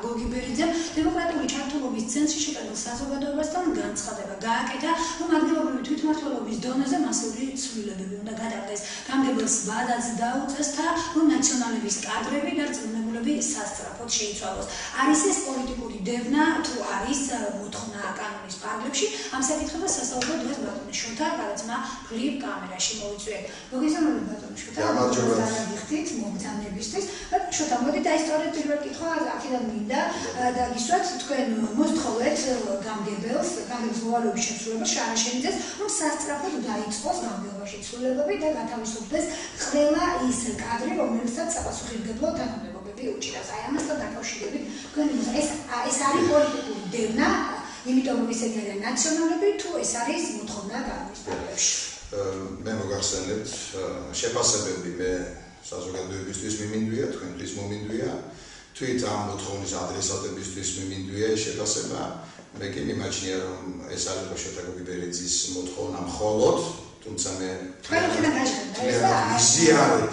გორგი ბერიძემ დემოკრატიული ჩართულობის ცენტრში შეტანილ საზოგადოებასთან განცხადება გააკეთა, რომ ადგილობრივი თვითმმართველობის დონეზე მასიური ცვლილებები უნდა გადადგეს. გამგებელს ვადაც დაუწეს და რომ ნაციონალების კადრები და რწმუნებულები სასწრაფოდ შეიცვალოს. არის ეს პოლიტიკური დევნა თუ არის მოთხოვნა კანონის პარალელში? ამ საკითხებას სასაუბრო დღეს ბატონი შოთა გადაცემა ფლიპ კამერაში მოვიწვიეთ. მოგესალმებით ბატონი შოთა. გიხდით მოგზაურობისთვის. შოთა მოდით აი სწორედ პირველ კითხვა აქედან მინდა და გისვათ თქვენ მოსთხოვეთ გამგებელს მოვალეობის შესრულებას შარაშენიძეს, რომ სასწრაფოდ დაიწყოს გამგეობაში ცვლილებები და გათავისუფლდეს ყველა ის კადრი, რომელსაც საპასუხისმგებლო თანამდებობები უჭირავს. აი ამასთან დაკავშირებით თქვენ ეს არის პოლიტიკური დევნა, იმიტომ რომ ისეთი არიან ნაციონალები, თუ ეს არის მოთხოვნა კანონის პარალელში. მე მოგახსენებთ შეფასებები მე საზოგადოებისთვის მიმინდვია, თქვენთვის მომინდვია, თვით ამ მოთხოვნის ადრესატებისთვის მიმინდვია შეფასება. მე კი მიმაჩნია რომ ეს არ იყო შოთა გოგიბერიძის მოთხოვნა მხოლოდ, თუმცა მე ვიზიარებ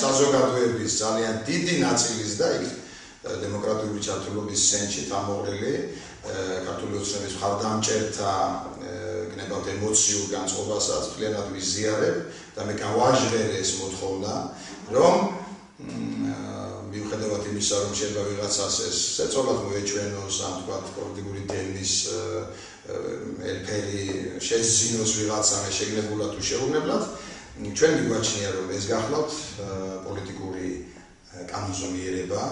საზოგადოების ძალიან დიდი ნაწილის და იქ დემოკრატიული ჩართულობის ცენტრში თამოყრილი ქართული ოცნების მხარდამჭერთა გნებავთ ემოციურ განწყობასაც მთლიანად ვიზიარებ და მე გავაჟღერე ეს მოთხოვნა, რომ მიუხედავად იმისა, რომ შეიძლება ვიღაცას ეს ეწოლად მოეჩვენოს, ან თქვათ პოლიტიკური დევნის ელფერი შეძინოს ვიღაცამ შეგნებულად თუ შეუღებლად, ჩვენ მიგვაჩნია რომ ეს გახლავთ პოლიტიკური კანონზომიერება,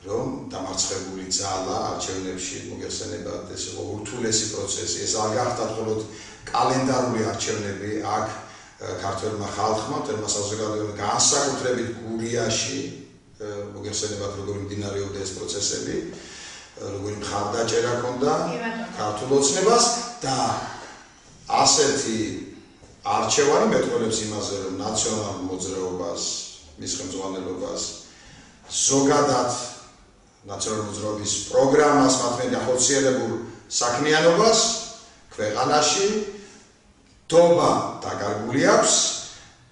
რომ დამარცხებული ძალა არჩევნებში მოგეხსენებათ ეს ურთულესი პროცესი, ეს არ გახდათ მხოლოდ კალენდარული არჩევნები, აქ ქართველმა ხალხმა, თერმა საზოგადოებამ განსაკუთრებით გურიაში მოგეხსენებათ როგორი მიმდინარეობდა ეს პროცესები, როგორი მხარდაჭერა ჰქონდა ქართულ ოცნებას და ასეთი არჩევანი მეტყველებს იმაზე, რომ ნაციონალურ მოძრაობას, მის ხელმძღვანელობას, ზოგადად ნაციონალური მოძრაობის პროგრამას, მათ ახორციელებულ საქმიანობას ქვეყანაში დობა დაკარგული აქვს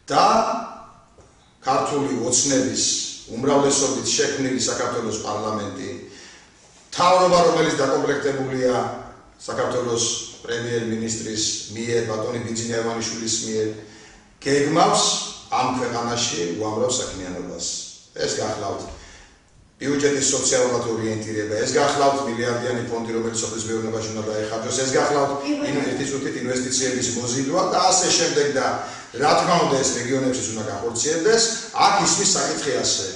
და ქართული ოცნების უმრავლესობით შექმნილი საქართველოს პარლამენტი, მთავრობა, რომელიც დაკომპლექტებულია საქართველოს პრემიერ-მინისტრის მიერ, ბატონი ბიძინა ივანიშვილის მიერ, გეგმავს ამ ქვეყანაში უამრავ საქმიანობას. ეს გახლავთ ბიუჯეტის სოციალურად ორიენტირება, ეს გახლავთ მილიარდიანი ფონდი, რომელიც სოფლის მეურნეობაში უნდა დაეხარჯოს, ეს გახლავთ ინვესტიციების მოზიდვა და ასე შემდეგ და რა თქმა უნდა ეს რეგიონებშიც უნდა განხორციელდეს. აქ ისმის საკითხი ასე,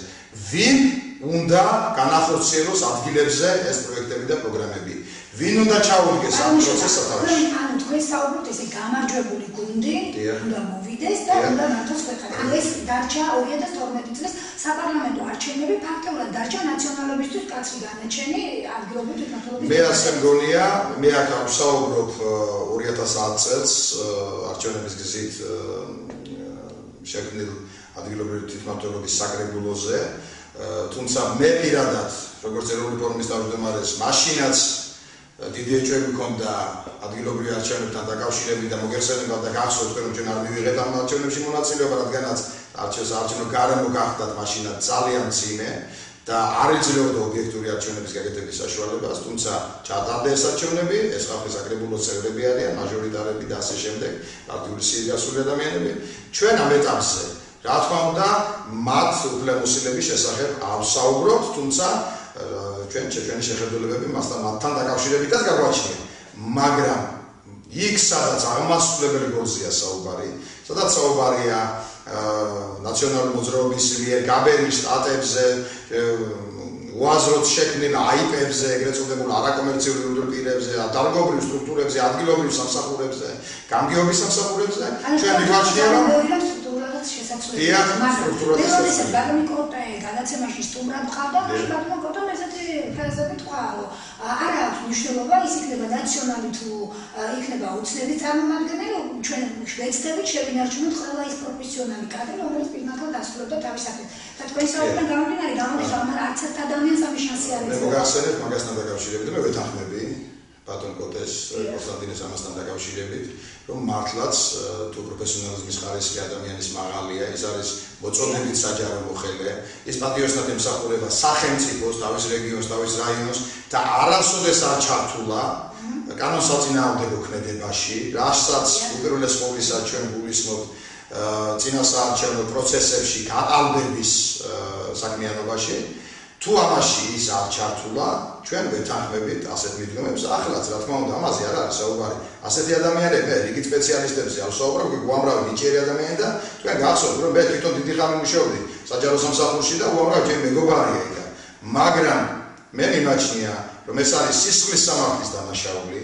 ვინ უნდა განახორციელოს ადგილებზე ეს პროექტები და პროგრამები, ვინ უნდა ჩაუდგეს ამ პროცესს სათავეში. ანუ თქვენ საუბრობთ ესე გამარჯვებული გუნდი უნდა მოვიდეს და უნდა მართოს ქვეყანა. ეს დარჩა 2012 წლის საპარლამენტო არჩევნები, ფაქტობრივად დარჩა ნაციონალებისთვის კაცრი განაჩენი ადგილობრივი თვითმმართველობის. მე ასე მგონია, მე აქ ვსაუბრობ 2010 წელს არჩევნების გზით შექმნილ ადგილობრივი თვითმმართველობის საკრებულოზე, თუმცა მე პირადად, როგორც ეროვნული ფორუმის თავმჯდომარეს, მაშინაც დიდი ეჭვები მქონდა ადგილობრივი არჩევნებთან დაკავშირებით და მოგეხსენებათ და გახსოვთ, რომ ჩვენ არ მივიღეთ ამ არჩევნებში მონაწილეობა, რადგანაც არჩევნო გარემო გახდათ მაშინაც ძალიან მძიმე და არ ეძლეოდა ობიექტური არჩევნების გაკეთების საშუალებას, თუმცა ჩატარდა ეს არჩევნები, ეს ხალხის საკრებულოს წევრები არიან, მაჟორიტარები და ასე შემდეგ, პარტიული სივრცეში გასული ადამიანები. ჩვენ ამ ეტაპზე, რა თქმა უნდა, მათ უფლებამოსილების შესახებ ავსაუბრობთ, თუმცა ჩვენი შეხედულებები მათთან დაკავშირებითაც გაგვაჩნია, მაგრამ იქ სადაც აღმასრულებელი გულზია საუბარი, სადაც საუბარია ნაციონალური მოძრაობის მიერ გაბერილ შტატებზე, უაზროდ შექმნილ აიპებზე, ეგრეთ წოდებულ არაკომერციული პირებზე, დარგობრივ სტრუქტურებზე, ადგილობრივ სამსახურებზე, გამგეობის სამსახურებზე, ჩვენ მიგვაჩნია რომ შესაძლოა ბატონი კოტე გადაცემაში სტუმრად ხარდა, ბატონი კოტემ ესეთი ფრაზები თქვა, რომ არ აქვს მნიშვნელობა ის იქნება ნაციონალი თუ იქნება ოცნების წარმომადგენელი, ჩვენ ვეცდებით შევინარჩუნოთ ყველა ის პროფესიონალი კადრი, რომელიც პირნათლად ასრულებდა თავის საქმეს. და თქვენი საუბარიდან გამომდინარე, გამოდის, რომ არც ერთ ადამიანს ამის შანსი არ ეძლევა. მე მოგახსენებთ მაგასთან დაკავშირებით, მე ვეთანხმები ბატონ კოტეს, კონსტანტინეს ამასთან დაკავშირებით, რომ მართლაც თუ პროფესიონალიზმის ხარისხი ადამიანის მაღალია, ის არის მოწოდებით საჯარო მოხელე, ის პატრიოტად ემსახურება სახელმწიფოს, თავის რეგიონს, თავის რაიონს და არასოდეს არ ჩართულა კანონსაწინააღმდეგო ქმედებაში, რასაც უპირველეს ყოვლისა ჩვენ გულისხმობთ წინასაარჩევნო პროცესებში გაყალბების საქმიანობაში. თუ ამაში ის არ ჩართულა, ჩვენ ვეთანხმებით ასეთ მიდგომებს. ახლაც რა თქმა უნდა, ამაზე არ არის საუბარი. ასეთი ადამიანები, რიგით სპეციალისტებზე არ საუბრობ, უამრავი ნიჭიერი ადამიანი და თქვენ გახსოვთ, რომ მე თვითონ დიდი ხანი მუშაობდი საჯარო სამსახურში და უამრავი ჩემი მეგობარია იქ. მაგრამ მე მიმაჩნია, რომ ეს არის სისხლის სამართლის დანაშაული,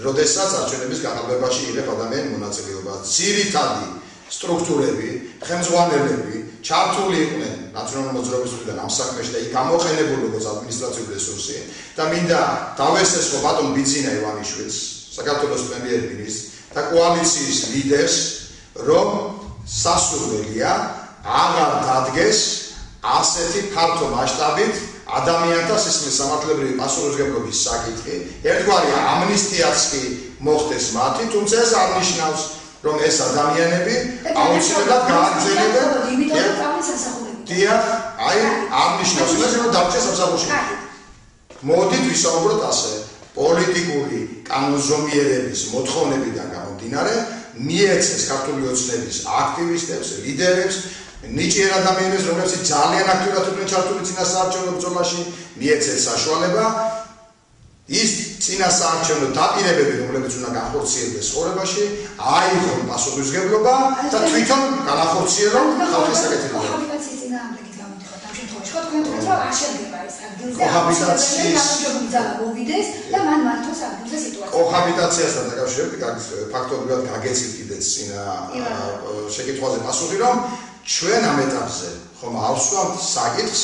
როდესაც არჩევნების გაყალბებაში იღებ ადამიანი მონაწილეობა. ძირითადი სტრუქტურები, ხელმძღვანელები ჩართული იყვნენ ნაციონალური მოძრაობის მხრიდან ამ საქმეში და იქ გამოყენებული როგორც ადმინისტრაციული რესურსი და მინდა დავესწრო ბატონ ბიძინა ივანიშვილს, საქართველოს პრემიერ-მინისტრს და კოალიციის ლიდერს, რომ სასურველია აღარ დადგეს ასეთი ფართო მასშტაბით ადამიანთა სისხლის სამართლებრივი პასუხისმგებლობის საკითხი. ერთგვარი ამნისტიაც კი მოხდეს მათი, თუმცა ეს არ ნიშნავს რომ ეს ადამიანები აუცილებლად გააგრძელებენ დიახ, აი არ ნიშნავს იმას, რომ დავჭეს სამსახურში. მოდით ვისაუბროთ ასე, პოლიტიკური კანონზომიერების მოთხოვნებიდან გამომდინარე, მიეცეს ქართული ოცნების აქტივისტებს, ლიდერებს, ნიჭიერ ადამიანებს, რომლებიც ძალიან აქტიურად იყვნენ ჩართული წინასაარჩევნო ბრძოლაში, მიეცეს საშუალება ის წინასაარჩევნო დაპირებები, რომლებიც უნდა განხორციელდეს ცხოვრებაში, აიღონ პასუხისმგებლობა და თვითონ განახორციელონ ხალხის საკეთილება. კოჰაბიტაციის წინააღმდეგით გამოდიხართ ამ შემთხვევაში. ხო თქვენ თქვით, რომ არ შედგება ეს ადგილზე. კოჰაბიტაციის ძალა მოვიდეს და მან მართოს ადგილზე სიტუაცია. კოჰაბიტაციასთან დაკავშირებით ფაქტობრივად გაგეცით კიდეც წინა შეკითხვაზე პასუხი, რომ ჩვენ ამ ეტაპზე ხომ ავსვამთ საკითხს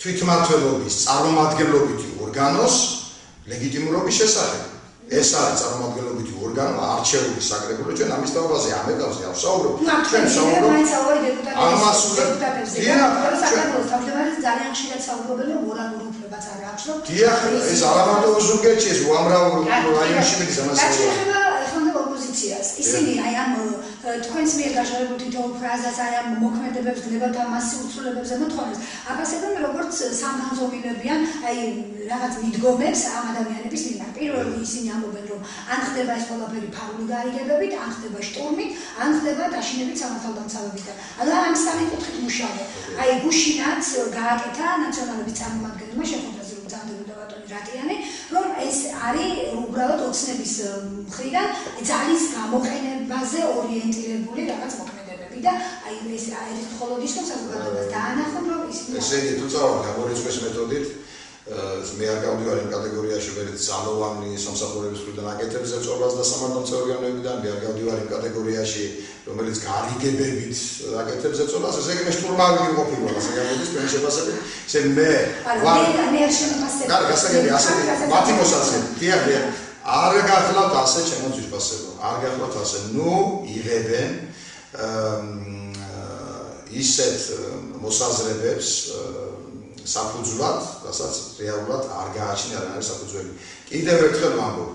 თვითმმართველობის წარმომადგენლობითი ორგანოს ლეგიტიმურობის შესახებ. ეს არის წარმომადგენლობითი ორგანო, არჩეული საკრებულო, ჩვენ ამის თაობაზე ამ ეტაპზე არ ვსაუბრობთ. ჩვენ საუბრობთ ამას დეპუტატებზე. საქართველოს თავმჯდომარეს ძალიან ხშირად საუბრობენ, რომ მორალური უფლებაც არ აქვს, რომ დიახ, ეს არა მარტო ოზურგეთში, ეს უამრავ რაიონში მიდის ამას. ოპოზიციას. ისინი აი ამ თქვენს მიერ გაჟღერებულ თითოეულ ფრაზას, აი ამ მოქმედებებს, გნებავთ მასიურ ცვლილებებზე მოთხოვნებს, აფასებენ როგორც სამგანზომილებიან, აი რაღაც მიდგომებს ამ ადამიანების მიმართ. პირველი ისინი ამბობენ, რომ ან ხდება ეს ყველაფერი ფარული გარიგებებით, ან ხდება შტურმით, ან ხდება დაშინებით სამართალდამცავებით. ანუ ამ სამი კუთხით მუშაობენ. აი გუშინაც გააკეთა ნაციონალების წარმომადგენელმა შეხვედრაზე, რომ წამდებოდა ბატონი რატიანი, რომ ეს არის უბრალოდ ოცნების მხრიდან ძალის გამოყენებაზე ორიენტირებული რაღაც მოქმედებები და აი ეს არის მხოლოდ ის, რომ საზოგადოებას დაანახონ, რომ ისინი ესე იგი თუ წავართ გამორიცხვის მეთოდით, მე არ გავდივარ იმ კატეგორიაში, რომელიც ძალოვანი სამსახურების მხრიდან აკეთებს ზეწოლას და სამართალდამცავ ორგანოებიდან, მე არ გავდივარ იმ კატეგორიაში, რომელიც გარიგებებით აკეთებს ზეწოლას, ესე იგი მე შტურმავი ვიყოფილვარ, ასე გამოდის თქვენი შეფასებით. ესე მე მე არ შემოფასებ. გასაგები ასეთი მათი მოსაზრებით. დიახ, არ გახლავთ ასე ჩემო ძვირფასებო, არ გახლავთ ასე. ნუ იღებენ ისეთ მოსაზრებებს საფუძვლად, რასაც რეალურად არ გააჩნია რა არის საფუძველი. კიდევ ერთხელ ვამბობ,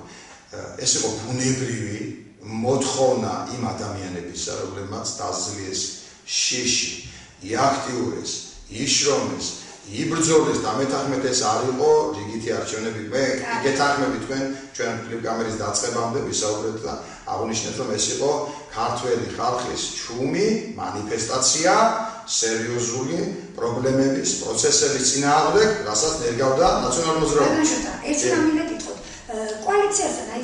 ეს იყო ბუნებრივი მოთხოვნა იმ ადამიანებისა, რომლებმაც დაძლიეს შიში, იაქტიურეს, იშრომეს, იბრძოლეს და მეთანხმეთ ეს არ იყო რიგითი არჩევნები. მე გეთანხმებით თქვენ ჩვენ კლიპკამერის დაწყებამდე ვისაუბრეთ და აღნიშნეთ, რომ ეს იყო ქართველი ხალხის ჩუმი მანიფესტაცია სერიოზული პრობლემების, პროცესების წინააღმდეგ, რასაც ներგავდა ნაციონალური მოძრაობა. ერთი რამე გითხოთ. კოალიციასთან აი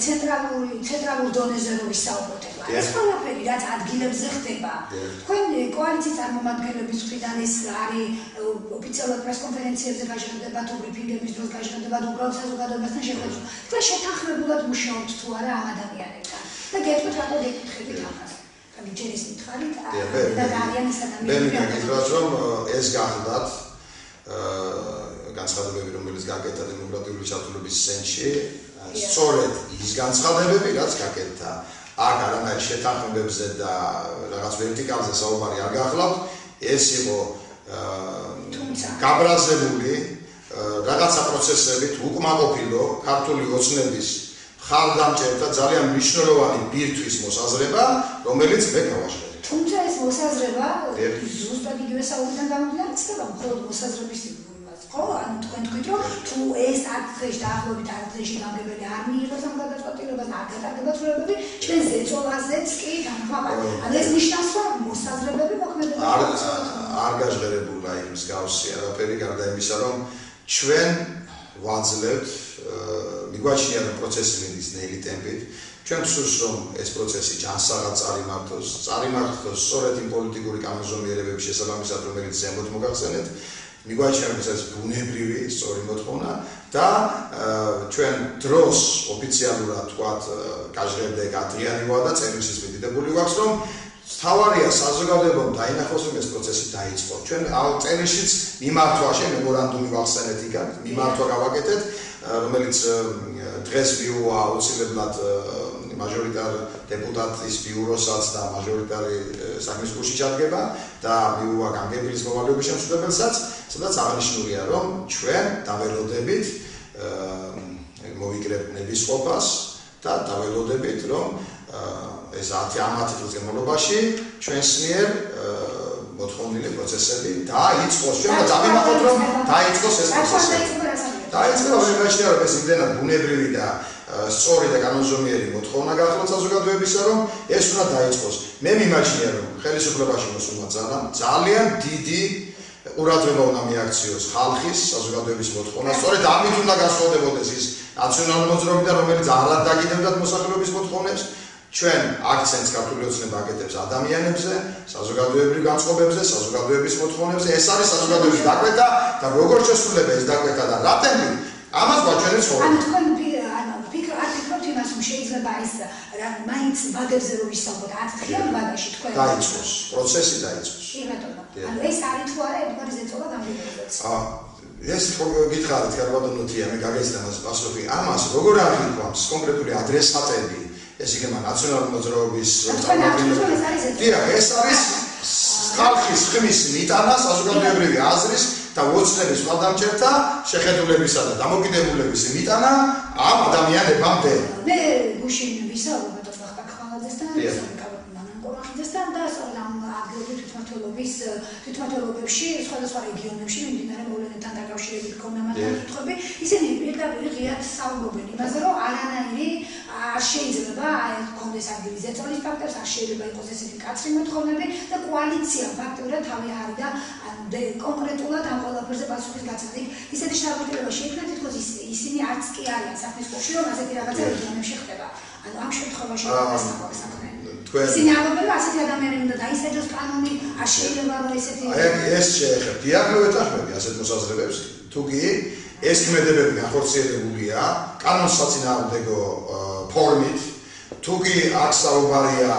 ცენტრალურ დონეზე რო ვისაუბროთ, ეს ყველაფერი რაც ადგილებზე ხდება. თქვენ კოალიციის წარმომადგენლების მხრიდან ეს არის ოფიციალურ პრესკონფერენციებზე გაჟღერდება თუ ბრიფინგების დროს გაჟღერდება თუ უბრალოდ საზოგადოებასთან შეხვედრა. თქვენ შეთანხმებულად მუშაობთ თუ არა ამ ადამიანებთან და გეტყვით რატო გეკითხებით ამას. ჯერის მითხარით და არიან ეს ადამიანები. მე მიგიტყვით რომ ეს გახლდათ განცხადებები, რომელიც გაკეთა დემოკრატიული ჩართულობის სენში, სწორედ ის განცხადებები, რაც გაკეთა აქ არანაირ შეთანხმებებზე და რაღაც ვერტიკალზე საუბარი არ გახლავთ, ეს იყო გაბრაზებული რაღაცა პროცესებით უკმაყოფილო ქართული ოცნების ხალხდამჭერთა ძალიან მნიშვნელოვანი ბირთვის მოსაზრება, რომელიც მე გავაშლე. თუმცა ეს მოსაზრება ზუსტად იგივე საუბრიდან გამომდინარე ცდება მხოლოდ მოსაზრების ხო, ანუ თქვენ თქვით, რომ თუ ეს 10 დღეში დაახლოებით 10 დღეში გამგებელი არ მიიღოს ამ გადაწყვეტილებას, არ გატარდება ცვლილებები, ჩვენ ზეწოლაზეც კი დამხმარება. ანუ ეს ნიშნავს, რომ მოსაზრებები მოქმედება არ გაჟღერებულა იმ მსგავსი არაფერი, გარდა იმისა, რომ ჩვენ ვაძლევთ მიგვაჩნია რომ პროცესი მიდის ნელი ტემპით. ჩვენ ვსურს რომ ეს პროცესი ჯანსაღად წარიმართოს სწორედ იმ პოლიტიკური კანონზომიერებების შესაბამისად, რომელიც ზემოთ მოგახსენეთ. მიგვაჩნია რომ ეს ბუნებრივი სწორი მოთხოვნა და ჩვენ დროს ოფიციალურად თქვათ გაჟღერდა გათრიანივა და წერილშიც მიდიდებული გვაქვს რომ თავარია საზოგადოებამ დაინახოს რომ ეს პროცესი დაიწყო. ჩვენ წერილშიც მიმართვაში მემორანდუმი ვახსენეთ იქან, მიმართვა გავაკეთეთ, რომელიც დღეს მიუვა აუცილებლად მაჟორიტარ დეპუტატის ბიუროსაც და მაჟორიტარი საქმის გულში ჩადგება და მიუვა გამგებლის მოვალეობის შემსრულებელსაც, სადაც აღნიშნულია რომ ჩვენ დაველოდებით მოვიკრებთ ნებისყოფას და დაველოდებით რომ ეს 10 წლის განმავლობაში ჩვენს მიერ მოთხოვნილი პროცესები დაიწყოს. ჩვენ დავიმახოთ რომ დაიწყოს ეს პროცესი. დაიწყო ვერაჩნია რომ ეს იმდენად ბუნებრივი და სწორი და კანონზომიერი მოთხოვნა გახლავთ საზოგადოებისა რომ ეს უნდა დაიწყოს. მე მიმაჩნია რომ ხელისუფლებაში მოსულმა ძალიან დიდი ყურადღება უნდა მიაქციოს ხალხის საზოგადოების მოთხოვნას. სწორედ ამით უნდა გასწორდებოდეს ის ნაციონალური მოძრაობა რომელიც არ დაგიდებდათ მოსახლეობის მოთხოვნებს. ჩვენ აქცენტს ქართული ოცნება აკეთებს ადამიანებზე, საზოგადოებრივ განწყობებზე, საზოგადოების მოთხოვნებზე. ეს არის საზოგადოების დაკვეთა და როგორ შესრულება ეს დაკვეთა და რა ტემპი ამას გვაჩვენებს ხოლმე. ანუ თქვენ ფიქრობთ იმას რომ შეიძლება ის მაინც ბაგებზე რომ ვისაუბროთ 10 დღიან ბაგაში თქვენ დაიწყოს პროცესი დაიწყოს. კი ბატონო. ანუ ეს არის თუ არა ერთგვარი ზეწოლა გამგებელებს. ეს გითხარით კარბადონო თია მე გაგეცდა მას პასუხი. ამას როგორ აღიქვამს კონკრეტული ადრესატები ეს იქნება ნაციონალური მოძრაობის ეს არის ხალხის ხმის მიტანა საზოგადოებრივი აზრის და ოცნების ხალხდამჭერთა შეხედულებისა და დამოკიდებულების მიტანა ამ ადამიანებამდე. მე გუშინ ვისაუბრეთ ვახტანგ ხალაძესთან, მანანკორახიძესთან და სწორედ ამ ადგილობრივ თვითმმართველობებში სხვადასხვა რეგიონებში მიმდინარე მოვლენებთან დაკავშირებით ქონდა მათთან კითხვები. ისინი პირდაპირ ღიად საუბრობენ იმაზე, რომ არანაირი არ შეიძლება კონდეს ადგილი ზეწოლის ფაქტებს, არ შეიძლება იყოს ესეთი მკაცრი მოთხოვნები და კოალიცია ფაქტობრივად თავი არიდა კონკრეტულად ამ ყველაფერზე პასუხის გაცემით. ისეთი შთაბეჭდილება შეიქმნა თითქოს ისინი არც კი არიან საქმის კუთხე, რომ ასეთი რაღაცა რეგიონებში ხდება. ანუ ამ შემთხვევაში გასაკვირი საქმე. ისინი ამბობენ, რომ ასეთი ადამიანები უნდა დაისაჯოს კანონი, არ შეიძლება რომ ესეთი ეს შეეხება დიაგნოზით ახმები ასეთ მოსაზრებებს. თუ კი ეს ქმედებები განხორციელებულია კანონსაწინააღმდეგო ფორმით, თუ კი აქ საუბარია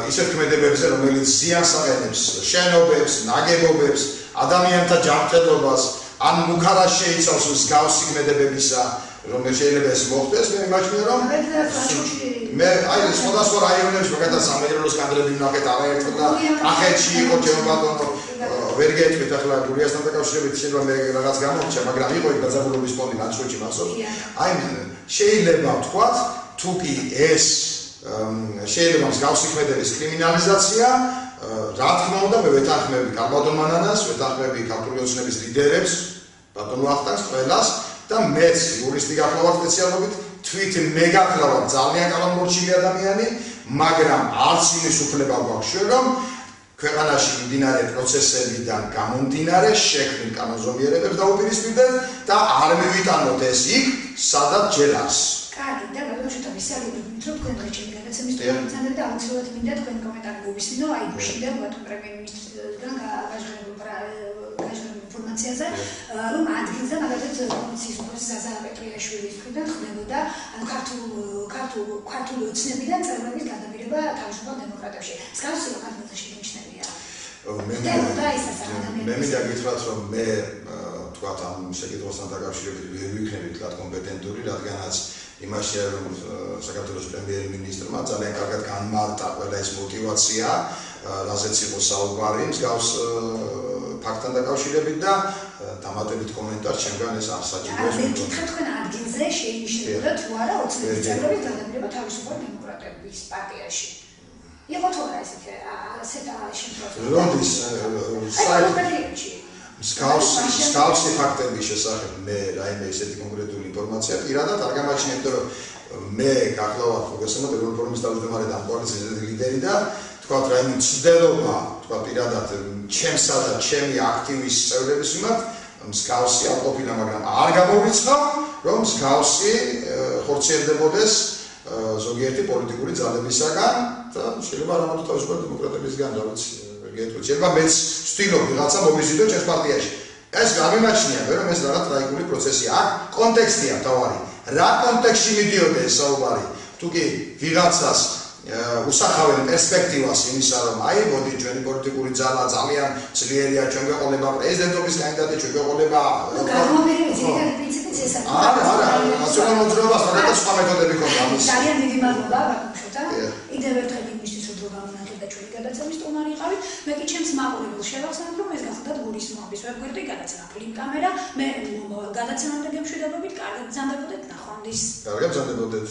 ისეთ ქმედებებზე, რომელიც ზიანს აყენებს შენობებს, ნაგებობებს, ადამიანთა ჯანმრთელობას, ან მუქარას შეიცავს მსგავსი ქმედებებისა, რომელიც შეიძლება ეს მოხდეს, მე მიმაჩნია რომ მე აი სხვადასხვა რაიონებში მაგათაც სამეგრელოს კადრები ვნახეთ არაერთხელ და კახეთში იყო ჩემო ბატონო ვერ გეტყვით ახლა გურიასთან დაკავშირებით შეიძლება მე რაღაც გამოვჩა, მაგრამ იყო იქ დაძაბულობის ფონდი ნაცვლებში მახსოვს. აი შეიძლება ვთქვათ, თუ კი ეს შეიძლება მსგავსი ქმედების კრიმინალიზაცია, რა თქმა უნდა მე ვეთანხმები კარბადონ მანანას, ვეთანხმები ქართული ოცნების ლიდერებს, ბატონ ვახტანგს, ყველას და მეც იურისტი გახლავართ სპეციალობით, თვით მე გახლავართ ძალიან კალამბორჩილი ადამიანი, მაგრამ არც იმის უფლება გვაქვს ჩვენ რომ ქვეყანაში მიმდინარე პროცესებიდან გამომდინარე შექმნილ კანონზომიერებებს დაუპირისპირდეთ და არ მივიტანოთ ეს იქ, სადაც ჯერ არის. კარგი, და ბატონო ვისაუბრეთ, რომ თქვენ დღეში გადაცემის თემაზე და აუცილებლად მინდა თქვენ კომენტარი მოვისმინო, აი გუშინდელ ბატონ პრემიერ-მინისტრთან გაჟღერებულ ინფორმაციაზე, რომ ადგილზე მაგალითად პოლიციის უფროსი ზაზა პეტრიაშვილის მხრიდან ხდებოდა ქართული ოცნებიდან წევრების გადაბირება თავისუფალ დემოკრატებში. მსგავსი რაღაცა შეიმჩნევია. მე მინდა გითხრათ, რომ მე თქვათ ამ შეკითხვასთან დაკავშირებით ვერ ვიქნები თქვათ კომპეტენტური, რადგანაც იმაშია რომ საქართველოს პრემიერ-მინისტრმა ძალიან კარგად განმარტა ყველა ეს мотиваცია, რაზეც იყო საუბარი მსგავს ფაქტთან დაკავშირებით და დამატებით კომენტარს ჩემგან ეს არ საჭიროა. მე გითხრათ თქვენ ადგილზე შეინიშნებოდა თუ არა 20 წლების გადადგება თავისუფალი დემოკრატების პარტიაში. იყო თუ არა ესეთი შემთხვევა? როდის მსგავსი ფაქტების შესახებ მე რაიმე ესეთი კონკრეტული ინფორმაცია პირადად არ გამაჩნიეთ, რომ მე გახლავართ მოგესალმებით ევროპის თავმჯდომარე და კოალიციის ლიდერი და თქვა რაიმე ცდელობა თქვა პირადად ჩემსა და ჩემი აქტივის წევრების მიმართ მსგავსი არ ყოფილა, მაგრამ არ გამოვიწყავ, რომ მსგავსი ხორციელდებოდეს ზოგიერთი პოლიტიკური ძალებისაგან და შეიძლება არამედ თავისუფალი დემოკრატებისგან, რა ვიცი, გეტყვი. შეიძლება მეც ვცდილობ ვიღაცა მომიზიდო ჩემს პარტიაში. ეს გამიმაჩნია, რომ ეს რაღაც ტრაგიკული პროცესია. აქ კონტექსტია თავარი. რა კონტექსტში მიდიოდა ეს საუბარი? თუ კი ვიღაცას უსახავენ პერსპექტივას იმისა, რომ აი მოდი ჩვენი პოლიტიკური ძალა ძალიან ძლიერია, ჩვენ გვეყოლება პრეზიდენტობის კანდიდატი, ჩვენ გვეყოლება არა, ნაციონალურ მოძრაობას და სხვა მეთოდები ქონდა ამის. ძალიან დიდი მადლობა ბაკუშოთა. კიდევ ერთხელ იმისთვის რომ გამონაკლდა ჩვენი გადაცემის სტუმარი იყავით. მე კი ჩემს მაყურებელს შევახსენებ, რომ ეს გახლდათ გურის მოაბის ვებგვერდი გადაცემა ფილმ კამერა. მე გადაცემამდე გემშვიდობებით, კარგად გრძანდებოდეთ, ნახვამდის. კარგად გრძანდებოდეთ.